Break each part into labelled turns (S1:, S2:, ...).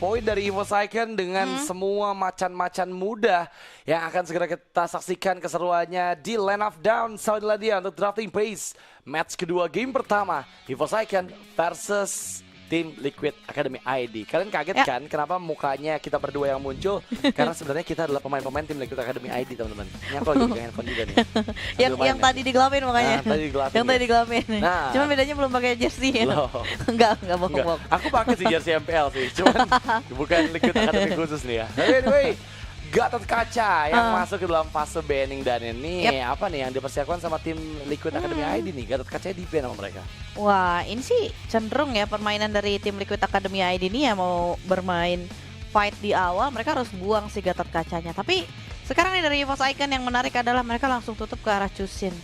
S1: poin dari EVOS Icon dengan semua macan-macan muda yang akan segera kita saksikan keseruannya di Land of Down, Saudi Arabia untuk drafting base. Match kedua game pertama, EVOS Icon versus tim Liquid Academy ID. Kalian kaget kan kenapa mukanya kita berdua yang muncul? Karena sebenarnya kita adalah pemain-pemain tim Liquid Academy ID, teman-teman. Ini aku lagi pegang handphone juga nih.
S2: yang tadi digelapin makanya. Yang tadi digelapin.
S1: Nah,
S2: cuma bedanya belum pakai jersey ya. enggak bohong.
S1: Aku pakai sih jersey MPL sih, cuman bukan Liquid Academy khusus nih ya. Tapi anyway, Gatot Kaca yang masuk ke dalam fase banning, dan ini apa nih yang dipersiapkan sama tim Liquid Academy ID nih? Gatot Kaca di-ban sama mereka.
S2: Wah, ini sih cenderung ya permainan dari tim Liquid Academy ID ini ya, mau bermain fight di awal mereka harus buang si Gatot Kacanya. Tapi sekarang nih dari EVOS Icon yang menarik adalah mereka langsung tutup ke arah Chusin.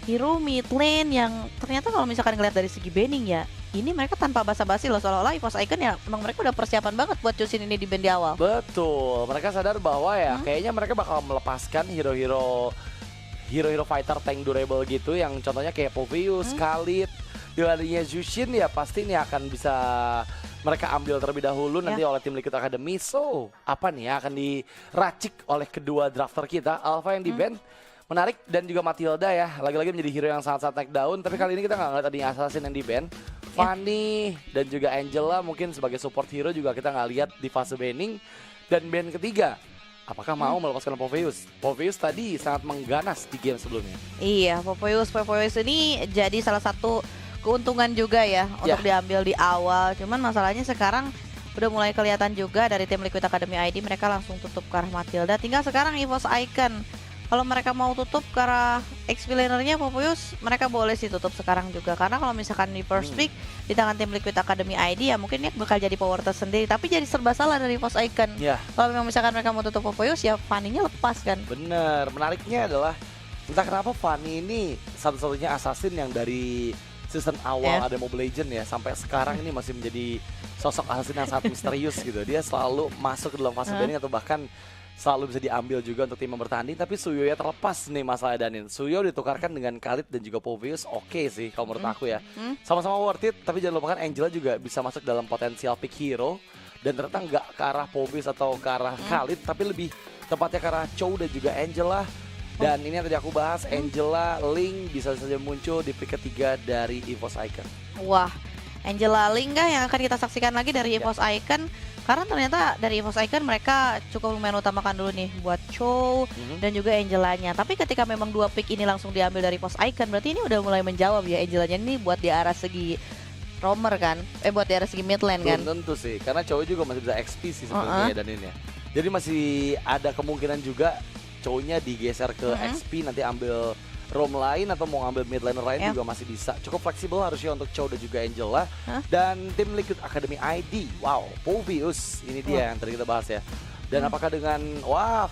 S2: Hero mid lane yang ternyata kalau misalkan ngeliat dari segi banning ya, ini mereka tanpa basa-basi loh, seolah-olah EVOS Icon ya emang mereka udah persiapan banget buat Chusin ini di ban di awal.
S1: Betul, mereka sadar bahwa ya kayaknya mereka bakal melepaskan hero-hero fighter tank durable gitu, yang contohnya kayak Poveus, Khalid, Diladinya Jushin ya pasti ini akan bisa mereka ambil terlebih dahulu nanti oleh tim Liquid Academy. So, apa nih akan diracik oleh kedua drafter kita? Alpha yang di-ban, menarik, dan juga Matilda ya. Lagi-lagi menjadi hero yang sangat-sangat naik daun. Tapi kali ini kita nggak ngeliat tadi Assassin yang di-ban. Fanny dan juga Angela mungkin sebagai support hero juga kita nggak lihat di fase banning. Dan ban ketiga, apakah mau melepaskan Poveus? Poveus tadi sangat mengganas di game sebelumnya.
S2: Iya, Poveus ini jadi salah satu keuntungan juga ya untuk diambil di awal. Cuman masalahnya sekarang udah mulai kelihatan juga dari tim Liquid Academy ID mereka langsung tutup ke arah Matilda. Tinggal sekarang EVOS Icon, kalau mereka mau tutup ke arah XP lanernya Poveus, mereka boleh sih tutup sekarang juga. Karena kalau misalkan di first pick di tangan tim Liquid Academy ID ya mungkin ini bakal jadi power tersendiri. Tapi jadi serba salah dari EVOS Icon. Kalau memang misalkan mereka mau tutup Poveus ya Fanny-nya lepas kan.
S1: Bener, menariknya adalah entah kenapa Fanny ini satu-satunya assassin yang dari season awal ada Mobile Legends ya sampai sekarang ini masih menjadi sosok assassin yang sangat misterius gitu. Dia selalu masuk ke dalam fase banning atau bahkan selalu bisa diambil juga untuk tim yang bertanding. Tapi Suyo ya terlepas nih masalah Danin. Suyo ditukarkan dengan Khalid dan juga Poveus, oke sih kalau menurut aku ya. Sama-sama worth it, tapi jangan lupakan Angela juga bisa masuk dalam potensial pick hero. Dan ternyata nggak ke arah Poveus atau ke arah Khalid, tapi lebih tepatnya ke arah Chow dan juga Angela. Dan ini yang tadi aku bahas, Angela Ling bisa saja muncul di pick ketiga dari EVOS Icon.
S2: Wah, Angela Ling kah yang akan kita saksikan lagi dari EVOS Icon? Karena ternyata dari EVOS Icon mereka cukup lumayan utamakan dulu nih buat Chow dan juga Angelanya. Tapi ketika memang dua pick ini langsung diambil dari EVOS Icon, berarti ini udah mulai menjawab ya Angelanya ini buat di arah segi roamer kan? Buat di arah segi mid lane kan?
S1: Belum tentu sih, karena Chow juga masih bisa XP sih sebenarnya dan ini ya. Jadi masih ada kemungkinan juga Chow-nya digeser ke XP, nanti ambil roam lain atau mau ambil mid laner lain juga masih bisa. Cukup fleksibel harusnya untuk Chow dan juga Angela. Dan tim Liquid Academy ID, wow, Poveus, ini dia yang tadi kita bahas ya. Dan apakah dengan,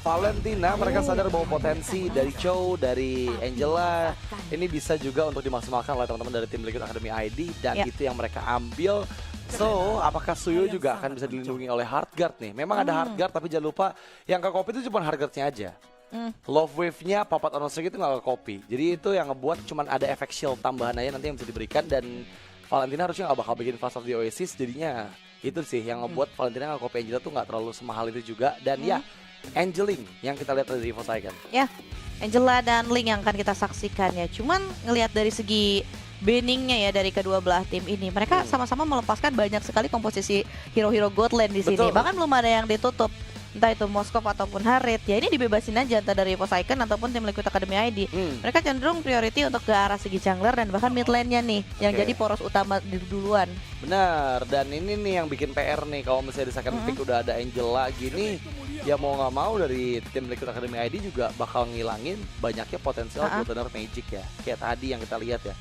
S1: Valentina, mereka sadar bahwa potensi dari Chow, dari Angela, ini bisa juga untuk dimaksimalkan oleh teman-teman dari tim Liquid Academy ID. Dan itu yang mereka ambil. So, apakah Suyo juga akan bisa dilindungi oleh Heartguard nih? Memang ada Heartguard, tapi jangan lupa yang ke copy itu cuma Heartguardnya aja. Love Wave-nya Papat Onosek itu nggak ke copy. Jadi itu yang ngebuat cuma ada efek shield tambahan aja nanti yang bisa diberikan. Dan Valentina harusnya nggak bakal bikin Fast of the Oasis. Jadinya itu sih yang ngebuat Valentina nggak copy Angela tuh nggak terlalu semahal itu juga. Dan ya, Angeling yang kita lihat dari EVOS Icon.
S2: Ya, Angela dan Ling yang akan kita saksikan ya. Cuman ngelihat dari segi banningnya ya dari kedua belah tim ini, mereka sama-sama melepaskan banyak sekali komposisi hero-hero Godland di sini. Bahkan belum ada yang ditutup, entah itu Moskov ataupun Harit. Ya ini dibebasin aja entah dari EVOS Icon ataupun tim Liquid Academy ID. Mereka cenderung priority untuk ke arah segi jungler dan bahkan mid lane-nya nih yang jadi poros utama duluan.
S1: Benar, dan ini nih yang bikin PR nih kalau misalnya di second pick udah ada Angela gini. Ya mau nggak mau dari tim Liquid Academy ID juga bakal ngilangin banyaknya potensial Golden Magic ya. Kayak tadi yang kita lihat ya.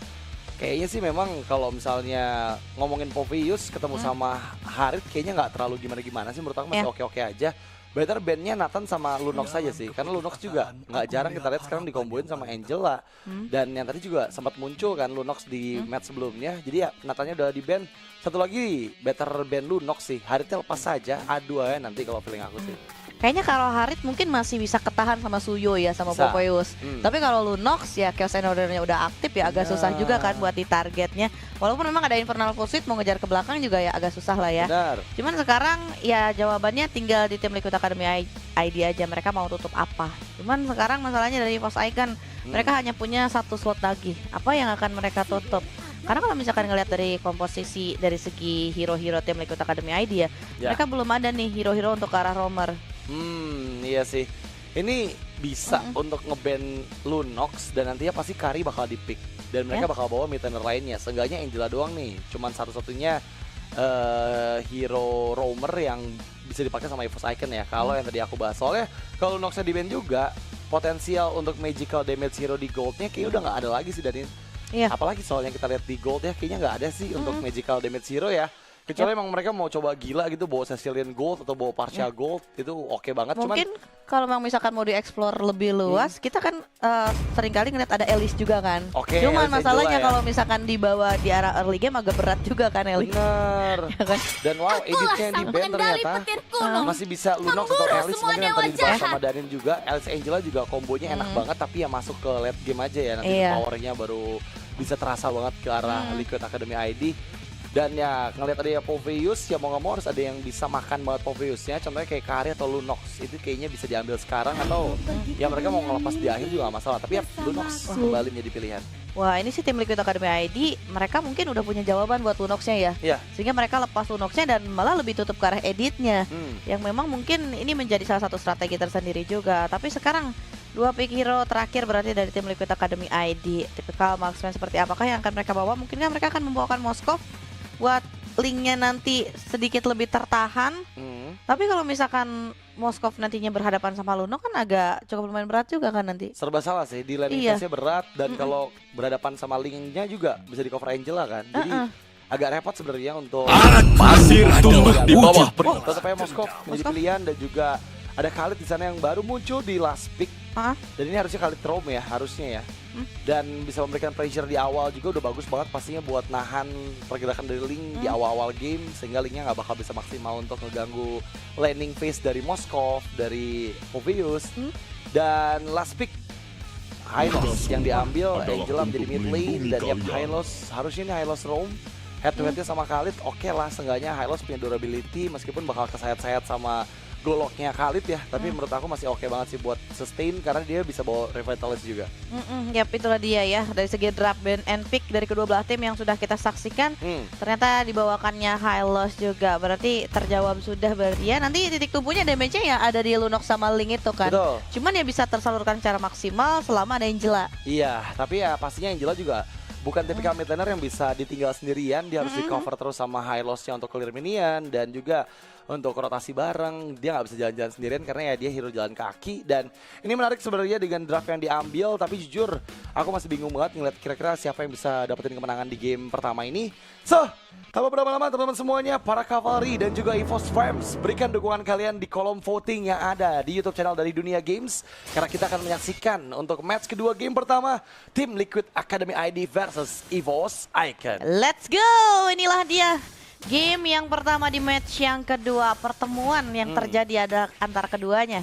S1: Kayaknya sih memang kalau misalnya ngomongin Poveus ketemu sama Harit kayaknya nggak terlalu gimana-gimana sih, menurut aku masih oke-oke aja. Better bandnya Nathan sama Lunox saja sih, karena Lunox juga nggak jarang kita lihat sekarang dikomboin sama Angela. Dan yang tadi juga sempat muncul kan Lunox di match sebelumnya, jadi ya Nathannya udah di ban. Satu lagi better ban Lunox sih, Haritnya lepas saja, adu aja nanti kalau feeling aku sih.
S2: Kayaknya kalau Harit mungkin masih bisa ketahan sama Suyo ya, sama
S1: Bisa.
S2: Popeyus. Tapi kalau Lunox ya Chaos Order-nya udah aktif ya, agak susah juga kan buat ditargetnya. Walaupun memang ada Infernal Pursuit, mau ngejar ke belakang juga ya agak susah lah ya.
S1: Benar.
S2: Cuman sekarang ya jawabannya tinggal di tim Liquid Academy ID aja, mereka mau tutup apa. Cuman sekarang masalahnya dari Force Icon, mereka hanya punya 1 slot lagi. Apa yang akan mereka tutup? Karena kalau misalkan ngelihat dari komposisi dari segi hero-hero tim Liquid Academy ID ya, mereka belum ada nih hero-hero untuk ke arah roamer.
S1: Iya sih. Ini bisa untuk ngeban Lunox dan nantinya pasti Kari bakal di-pick. Dan mereka bakal bawa mid laner lainnya. Seenggaknya Angela doang nih. Cuman satu-satunya hero roamer yang bisa dipakai sama EVOS Icon ya. Kalau yang tadi aku bahas. Soalnya kalau Lunoxnya di-ban juga, potensial untuk magical damage hero di goldnya kayaknya udah nggak ada lagi sih dari.
S2: Iya.
S1: Apalagi soalnya kita lihat di gold ya, kayaknya nggak ada sih untuk magical damage hero ya. Kecuali emang mereka mau coba gila gitu, bawa Cecilian Gold atau bawa Partial Gold, itu oke banget.
S2: Mungkin kalau memang misalkan mau dieksplor lebih luas, kita kan seringkali ngeliat ada Elise juga kan.
S1: Oke,
S2: Cuman
S1: Elise
S2: masalahnya
S1: Angela ya.
S2: kalau misalkan dibawa di arah early game agak berat juga kan Elise.
S1: Bener.
S2: Ya kan?
S1: Dan wow, editnya yang di-ban ternyata masih bisa Lunox atau Alice mungkin yang tadi dibahas sama Danin juga. Alice Angela juga kombonya enak banget, tapi ya masuk ke late game aja ya. Nanti powernya baru bisa terasa banget ke arah Liquid Academy ID. Dan ya ngelihat ada ya Popeyus, ya mau nggak mau harus ada yang bisa makan banget Popeyusnya. Contohnya kayak Kari atau Lunox, itu kayaknya bisa diambil sekarang atau ya mereka mau ngelepas di akhir juga gak masalah. Tapi ya Lunox kembali menjadi pilihan.
S2: Wah, ini sih tim Liquid Academy ID, mereka mungkin udah punya jawaban buat Lunoxnya ya.
S1: Iya.
S2: Sehingga mereka lepas Lunoxnya dan malah lebih tutup ke arah editnya. Yang memang mungkin ini menjadi salah satu strategi tersendiri juga. Tapi sekarang 2 pick hero terakhir berarti dari tim Liquid Academy ID. Tipikal marksman seperti apakah yang akan mereka bawa? Mungkinkah mereka akan membawakan Moskov buat linknya nanti sedikit lebih tertahan. Tapi kalau misalkan Moskov nantinya berhadapan sama Luno kan agak cukup lumayan berat juga kan nanti.
S1: Serba salah sih, di landing phase-nya berat. Dan kalau berhadapan sama linknya juga bisa di cover Angela kan. Jadi agak repot sebenarnya untuk
S3: pasir tumbuh di bawah.
S1: Tetap aja Moskov menjadi pilihan. Dan juga ada Khalid di sana yang baru muncul di last pick. Dan ini harusnya Khalid Rome ya, harusnya ya. Dan bisa memberikan pressure di awal juga udah bagus banget pastinya buat nahan pergerakan dari Link di awal-awal game. Sehingga Linknya nggak bakal bisa maksimal untuk ngeganggu landing phase dari Moskov, dari Popeyus. Dan last pick Hylos yang diambil, Angela menjadi mid lane. Dan ya Hylos, harusnya ini Hylos Rome head to headnya sama Khalid, oke lah, seenggaknya Hylos punya durability meskipun bakal kesayat-sayat sama goloknya Khalid ya, tapi menurut aku masih oke banget sih buat sustain karena dia bisa bawa Revitalize juga.
S2: Yap, itulah dia ya dari segi draft and pick dari kedua belah tim yang sudah kita saksikan. Ternyata dibawakannya high loss juga, berarti terjawab sudah berarti ya. Nanti titik tumpunya damage-nya ya ada di Lunox sama Link itu kan.
S1: Betul.
S2: Cuman ya bisa tersalurkan secara maksimal selama ada Angela.
S1: Iya, tapi ya pastinya Angela juga bukan tipikal mid laner yang bisa ditinggal sendirian. Dia harus di cover terus sama high loss-nya untuk clear minion dan juga untuk rotasi bareng. Dia nggak bisa jalan-jalan sendirian karena ya dia hero jalan kaki. Dan ini menarik sebenarnya dengan draft yang diambil, tapi jujur aku masih bingung banget ngeliat kira-kira siapa yang bisa dapetin kemenangan di game pertama ini. So, tanpa berlama-lama teman-teman semuanya, para Cavalry dan juga EVOS Frames, berikan dukungan kalian di kolom voting yang ada di YouTube channel dari Dunia Games. Karena kita akan menyaksikan untuk match kedua game pertama, tim Liquid Academy ID versus EVOS Icon.
S2: Let's go, inilah dia. Game yang pertama di match yang kedua, pertemuan yang terjadi ada antara keduanya.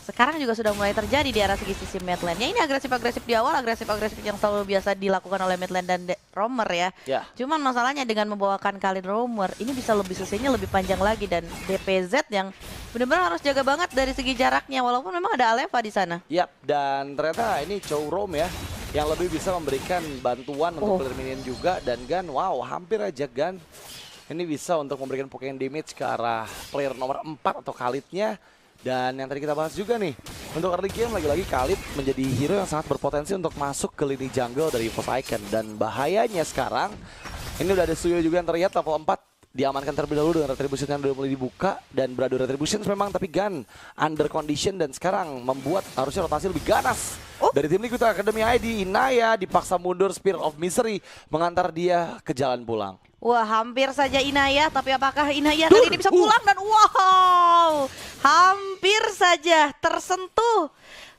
S2: Sekarang juga sudah mulai terjadi di arah sisi mid lane. Ya ini agresif-agresif di awal, agresif-agresif yang selalu biasa dilakukan oleh mid lane dan roamer ya. Cuman masalahnya dengan membawakan Khalid roamer, ini bisa lebih susahnya lebih panjang lagi dan DPZ yang benar-benar harus jaga banget dari segi jaraknya walaupun memang ada Aleva di sana.
S1: Yap, dan ternyata ini Chow Rome ya yang lebih bisa memberikan bantuan untuk clear minion juga. Dan Gan, wow hampir aja Gan ini bisa untuk memberikan poking damage ke arah player nomor 4 atau Khalidnya. Dan yang tadi kita bahas juga nih, untuk early game lagi-lagi Khalid menjadi hero yang sangat berpotensi untuk masuk ke lini jungle dari EVOS Icon. Dan bahayanya sekarang, ini udah ada Suyo juga yang terlihat level 4. Diamankan terlebih dahulu dengan Retribution yang udah mulai dibuka. Dan beradu Retribution memang, tapi Gun under condition dan sekarang membuat harusnya rotasi lebih ganas. Dari tim Liquid Academy ID, Inaya dipaksa mundur, Spirit of Misery mengantar dia ke jalan pulang.
S2: Wah, hampir saja Inaya, tapi apakah Inaya kali ini bisa pulang? Dan wow, hampir saja tersentuh.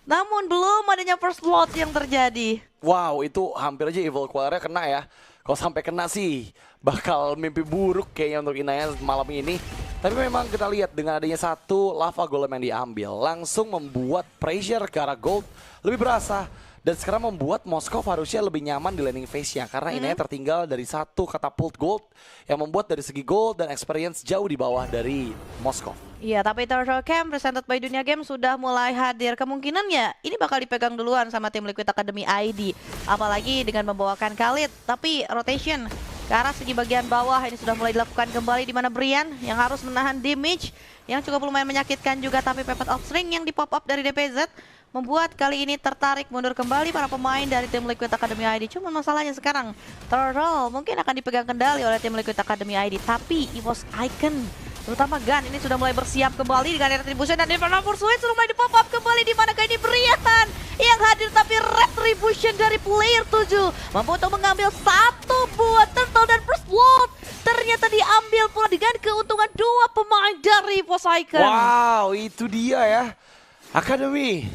S2: Namun belum adanya first blood yang terjadi.
S1: Wow, itu hampir aja Evil Quarry kena ya. Kalau sampai kena sih, bakal mimpi buruk kayaknya untuk Inaya malam ini. Tapi memang kita lihat dengan adanya satu lava golem yang diambil, langsung membuat pressure ke arah gold lebih berasa. Dan sekarang membuat Moskov harusnya lebih nyaman di landing phase-nya. Karena ini tertinggal dari satu catapult gold yang membuat dari segi gold dan experience jauh di bawah dari Moskov.
S2: Iya, tapi Turtle Camp presented by Dunia Game sudah mulai hadir. Kemungkinan ya ini bakal dipegang duluan sama tim Liquid Academy ID. Apalagi dengan membawakan Khalid. Tapi rotation ke arah segi bagian bawah ini sudah mulai dilakukan kembali, di mana Brian yang harus menahan damage yang cukup lumayan menyakitkan juga. Tapi Pepet Offspring yang di pop up dari DPZ membuat kali ini tertarik mundur kembali para pemain dari tim Liquid Academy ID. Cuma masalahnya sekarang Turtle mungkin akan dipegang kendali oleh tim Liquid Academy ID. Tapi EVOS Icon, terutama Gun, ini sudah mulai bersiap kembali dengan Retribution dan Infernal Pursuit sudah mulai di pop up kembali, di mana ini Brian yang hadir. Tapi Retribution dari player 7 mampu untuk mengambil satu buah Turtle dan First Blood ternyata diambil pula dengan keuntungan dua pemain dari EVOS Icon.
S1: Wow, itu dia ya, Academy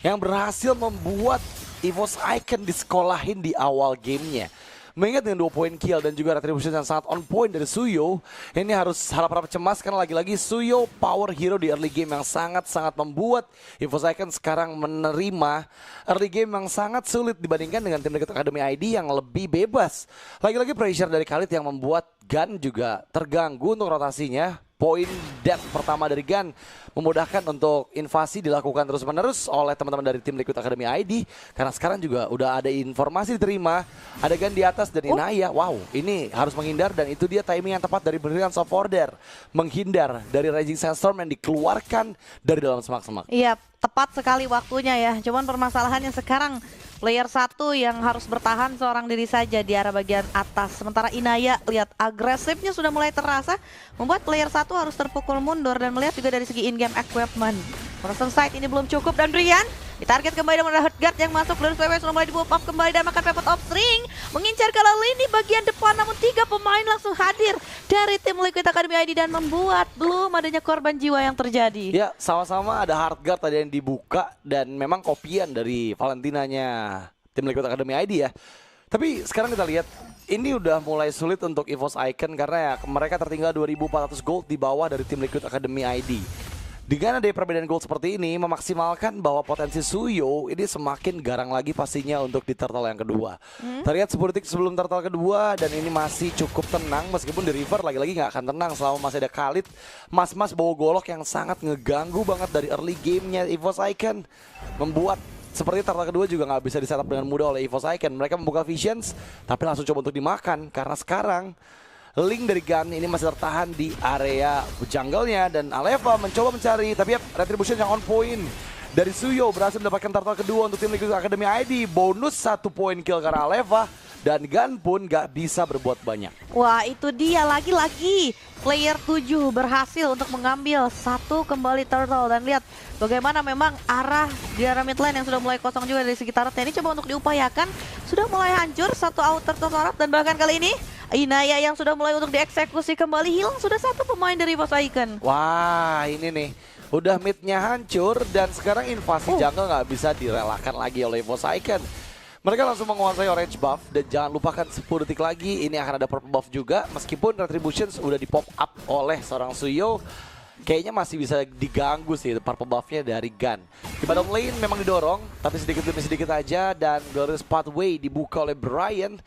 S1: yang berhasil membuat EVOS Icon disekolahin di awal gamenya. Mengingat dengan 2 poin kill dan juga retribution yang sangat on point dari Suyo, ini harus harap-harap cemas karena lagi-lagi Suyo power hero di early game yang sangat-sangat membuat EVOS Icon sekarang menerima early game yang sangat sulit dibandingkan dengan tim Liquid Academy ID yang lebih bebas. Lagi-lagi pressure dari Khalid yang membuat Gun juga terganggu untuk rotasinya. Poin death pertama dari Gun memudahkan untuk invasi dilakukan terus-menerus oleh teman-teman dari tim Liquid Academy ID. Karena sekarang juga udah ada informasi diterima, ada Gun di atas dan Inaya. Wow, ini harus menghindar dan itu dia timing yang tepat dari Brilliance of Order. Menghindar dari Raging Sandstorm yang dikeluarkan dari dalam semak-semak.
S2: Iya, tepat sekali waktunya ya. Cuman permasalahannya sekarang player 1 yang harus bertahan seorang diri saja di arah bagian atas. Sementara Inaya lihat agresifnya sudah mulai terasa, membuat player 1 harus terpukul mundur. Dan melihat juga dari segi in-game equipment, Frozen Sight ini belum cukup. Dan Brian ditarget kembali dengan Heartguard yang masuk. Lalu PW sudah mulai di-buff up kembali dan makan Pepet Offspring mengincar ke lini bagian depan. Namun 3 pemain langsung hadir dari tim Liquid Academy ID dan membuat belum adanya korban jiwa yang terjadi.
S1: Ya, sama-sama ada Heartguard tadi yang dibuka dan memang kopian dari Valentinanya tim Liquid Academy ID ya. Tapi sekarang kita lihat ini udah mulai sulit untuk EVOS Icon karena ya mereka tertinggal 2.400 gold di bawah dari tim Liquid Academy ID. Dengan ada perbedaan gold seperti ini memaksimalkan bahwa potensi Suyo ini semakin garang lagi pastinya untuk di turtle yang kedua. Terlihat 10 detik sebelum turtle kedua dan ini masih cukup tenang meskipun di river lagi-lagi nggak akan tenang selama masih ada Khalid. Mas-mas bawa golok yang sangat ngeganggu banget dari early gamenya EVOS Icon. Membuat seperti turtle kedua juga nggak bisa di setup dengan mudah oleh EVOS Icon. Mereka membuka visions tapi langsung coba untuk dimakan karena sekarang Link dari Gun ini masih tertahan di area jungle-nya dan Aleva mencoba mencari, tapi ya retribution yang on point dari Suyo berhasil mendapatkan turtle kedua untuk tim Liquid Academy ID. Bonus 1 poin kill karena Aleva dan Gun pun gak bisa berbuat banyak.
S2: Wah, itu dia lagi-lagi player 7 berhasil untuk mengambil satu kembali turtle. Dan lihat bagaimana memang arah di arah mid lane yang sudah mulai kosong juga dari sekitar ini coba untuk diupayakan. Sudah mulai hancur satu outer turret dan bahkan kali ini Inaya yang sudah mulai untuk dieksekusi kembali. Hilang sudah satu pemain dari EVOS Icon.
S1: Wah, ini nih udah midnya hancur dan sekarang invasi jungle gak bisa direlakan lagi oleh EVOS Icon. Mereka langsung menguasai orange buff dan jangan lupakan 10 detik lagi ini akan ada purple buff juga. Meskipun retributions udah di pop up oleh seorang Suyo, kayaknya masih bisa diganggu sih purple buffnya dari Gun. Di bottom lane memang didorong tapi sedikit demi sedikit aja dan Glorious Pathway dibuka oleh Brian.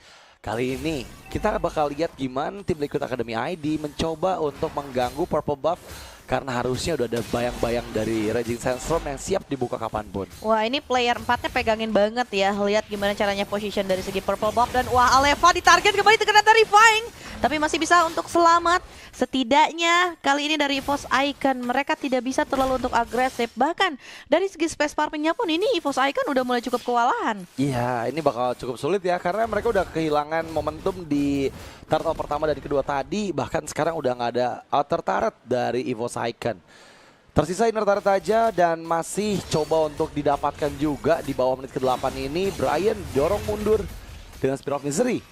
S1: Kali ini kita bakal lihat gimana tim Liquid Academy ID mencoba untuk mengganggu purple buff karena harusnya udah ada bayang-bayang dari Raging Sandstorm yang siap dibuka kapanpun.
S2: Wah, ini player 4-nya pegangin banget ya. Lihat gimana caranya position dari segi purple buff. Dan wah, Aleva ditarget kembali terkena terrifying. Tapi masih bisa untuk selamat. Setidaknya kali ini dari EVOS Icon mereka tidak bisa terlalu untuk agresif. Bahkan dari segi space farmingnya pun ini EVOS Icon udah mulai cukup kewalahan.
S1: Iya, ini bakal cukup sulit ya karena mereka udah kehilangan momentum di turtle pertama dan kedua tadi. Bahkan sekarang udah nggak ada outer turret dari EVOS Icon. Tersisa inner turret aja dan masih coba untuk didapatkan juga di bawah menit ke-8 ini. Brian dorong mundur dengan Spear of Misery.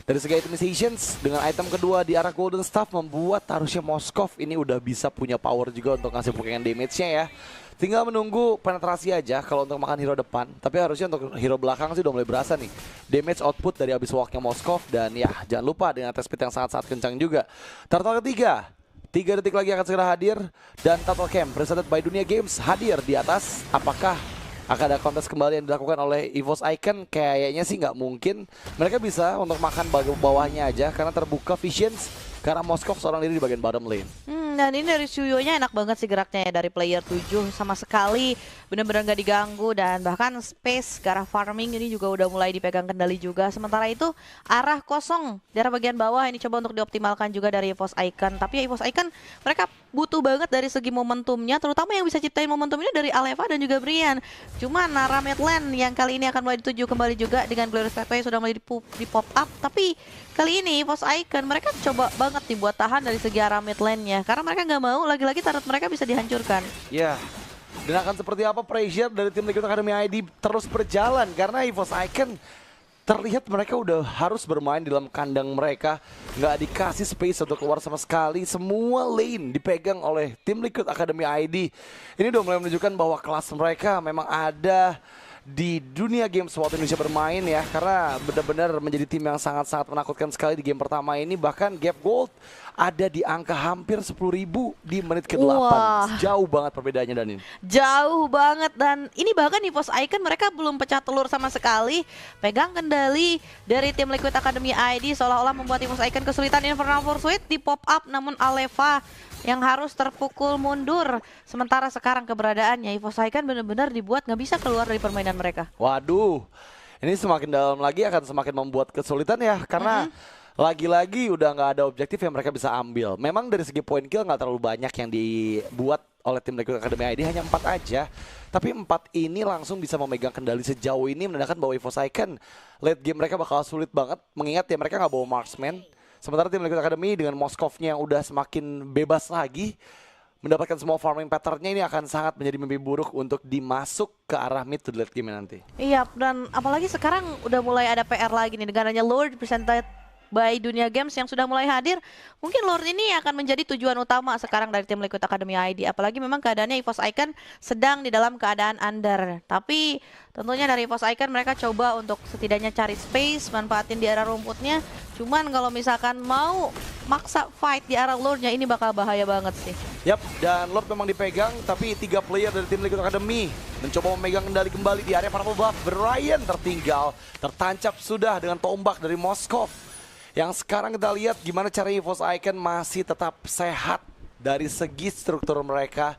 S1: Dari segi itemizations dengan item kedua di arah Golden Staff membuat harusnya Moskov ini udah bisa punya power juga untuk ngasih pukulan damage-nya ya. Tinggal menunggu penetrasi aja kalau untuk makan hero depan. Tapi harusnya untuk hero belakang sih udah mulai berasa nih damage output dari Abyss Walk-nya Moskov. Dan ya jangan lupa dengan attack speed yang sangat-sangat kencang juga. Turtle ketiga 3 detik lagi akan segera hadir dan Total Camp presented by Dunia Games hadir di atas. Apakah akan ada kontes kembali yang dilakukan oleh EVOS Icon? Kayaknya sih nggak mungkin. Mereka bisa untuk makan bawahnya aja karena terbuka Visions karena Moskov seorang diri di bagian bottom lane.
S2: Dan ini dari Suyo-nya enak banget sih geraknya ya, dari player 7 sama sekali bener-bener gak diganggu, dan bahkan space ke arah farming ini juga udah mulai dipegang kendali juga. Sementara itu arah kosong di arah bagian bawah ini coba untuk dioptimalkan juga dari EVOS Icon. Tapi ya EVOS Icon mereka butuh banget dari segi momentumnya, terutama yang bisa ciptain momentum ini dari Aleva dan juga Brian. Cuma Nara Midland yang kali ini akan mulai dituju kembali juga dengan Glorious Pathway sudah mulai di pop up. Tapi kali ini EVOS Icon mereka coba banget nih buat tahan dari segi arah midlane-nya karena mereka nggak mau lagi-lagi turret mereka bisa dihancurkan.
S1: Ya, dan akan seperti apa pressure dari tim Liquid Academy ID terus berjalan karena EVOS Icon terlihat mereka udah harus bermain di dalam kandang mereka, nggak dikasih space untuk keluar sama sekali. Semua lane dipegang oleh tim Liquid Academy ID. Ini udah mulai menunjukkan bahwa kelas mereka memang ada di dunia games waktu Indonesia bermain ya, karena benar-benar menjadi tim yang sangat-sangat menakutkan sekali di game pertama ini. Bahkan gap gold ada di angka hampir 10.000 di menit ke-8.
S2: Wah.
S1: Jauh banget perbedaannya, Danin.
S2: Jauh banget, dan ini bahkan di EVOS Icon mereka belum pecah telur sama sekali. Pegang kendali dari tim Liquid Academy ID seolah-olah membuat EVOS Icon kesulitan. Infernal Pursuit di pop up namun Aleva yang harus terpukul mundur. Sementara sekarang keberadaannya EVOS Icon benar-benar dibuat nggak bisa keluar dari permainan mereka.
S1: Waduh, ini semakin dalam lagi akan semakin membuat kesulitan ya, karena lagi-lagi udah nggak ada objektif yang mereka bisa ambil. Memang dari segi point kill nggak terlalu banyak yang dibuat oleh tim Liquid Academy ID, hanya 4 aja. Tapi 4 ini langsung bisa memegang kendali sejauh ini, menandakan bahwa EVOS Icon late game mereka bakal sulit banget. Mengingat ya mereka nggak bawa marksman. Sementara tim Liquid Academy dengan Moskovnya yang udah semakin bebas lagi, mendapatkan semua farming patternnya, ini akan sangat menjadi mimpi buruk untuk dimasuk ke arah mid to late game nanti.
S2: Iya, dan apalagi sekarang udah mulai ada PR lagi nih dengan adanya Lord presented by Dunia Games yang sudah mulai hadir. Mungkin Lord ini akan menjadi tujuan utama sekarang dari tim Liquid Academy ID. Apalagi memang keadaannya EVOS Icon sedang di dalam keadaan under. Tapi tentunya dari EVOS Icon mereka coba untuk setidaknya cari space, manfaatin di arah rumputnya. Cuman kalau misalkan mau maksa fight di arah Lordnya ini bakal bahaya banget sih.
S1: Yap, dan Lord memang dipegang, tapi 3 player dari tim Liquid Academy mencoba memegang kendali kembali di area purple buff. Brian tertinggal, tertancap sudah dengan tombak dari Moskov. Yang sekarang kita lihat gimana cara EVOS Icon masih tetap sehat dari segi struktur mereka.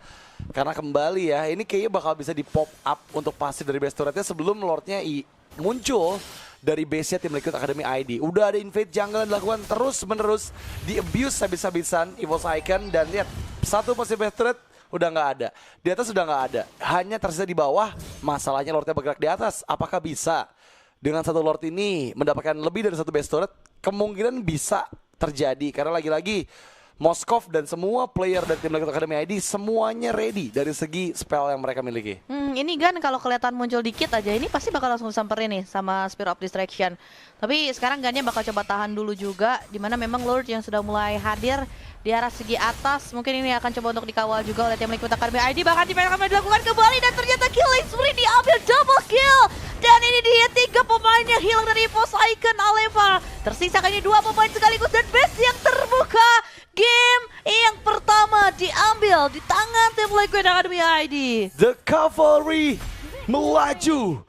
S1: Karena kembali ya, ini kayaknya bakal bisa di pop up untuk pasif dari base turretnya sebelum Lordnya muncul dari base-nya tim Liquid Academy ID. Udah ada invade jungle yang dilakukan terus-menerus, di abuse habis-habisan EVOS Icon. Dan lihat, satu pasif base turret udah nggak ada, di atas udah nggak ada, hanya tersisa di bawah. Masalahnya Lordnya bergerak di atas, apakah bisa dengan satu Lord ini mendapatkan lebih dari satu base turret? Kemungkinan bisa terjadi karena lagi-lagi Moskov dan semua player dari tim Liquid Academy ID semuanya ready dari segi spell yang mereka miliki.
S2: Ini kan kalau kelihatan muncul dikit aja ini pasti bakal langsung samperin nih sama Spear of Distraction. Tapi sekarang Gannya bakal coba tahan dulu juga, dimana memang Lord yang sudah mulai hadir di arah segi atas. Mungkin ini akan coba untuk dikawal juga oleh tim Liquid Academy ID. Bahkan akan dilakukan kembali dan ternyata killing spree diambil, double kill. Dan ini dia 3 pemain yang hilang dari EVOS Icon Aleva. Tersisa kali ini 2 pemain sekaligus dan base yang terbuka. Game yang pertama diambil di tangan tim Liquid Academy ID.
S1: The Cavalry melaju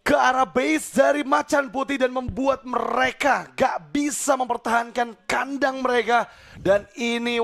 S1: ke arah base dari Macan Putih dan membuat mereka gak bisa mempertahankan kandang mereka. Dan ini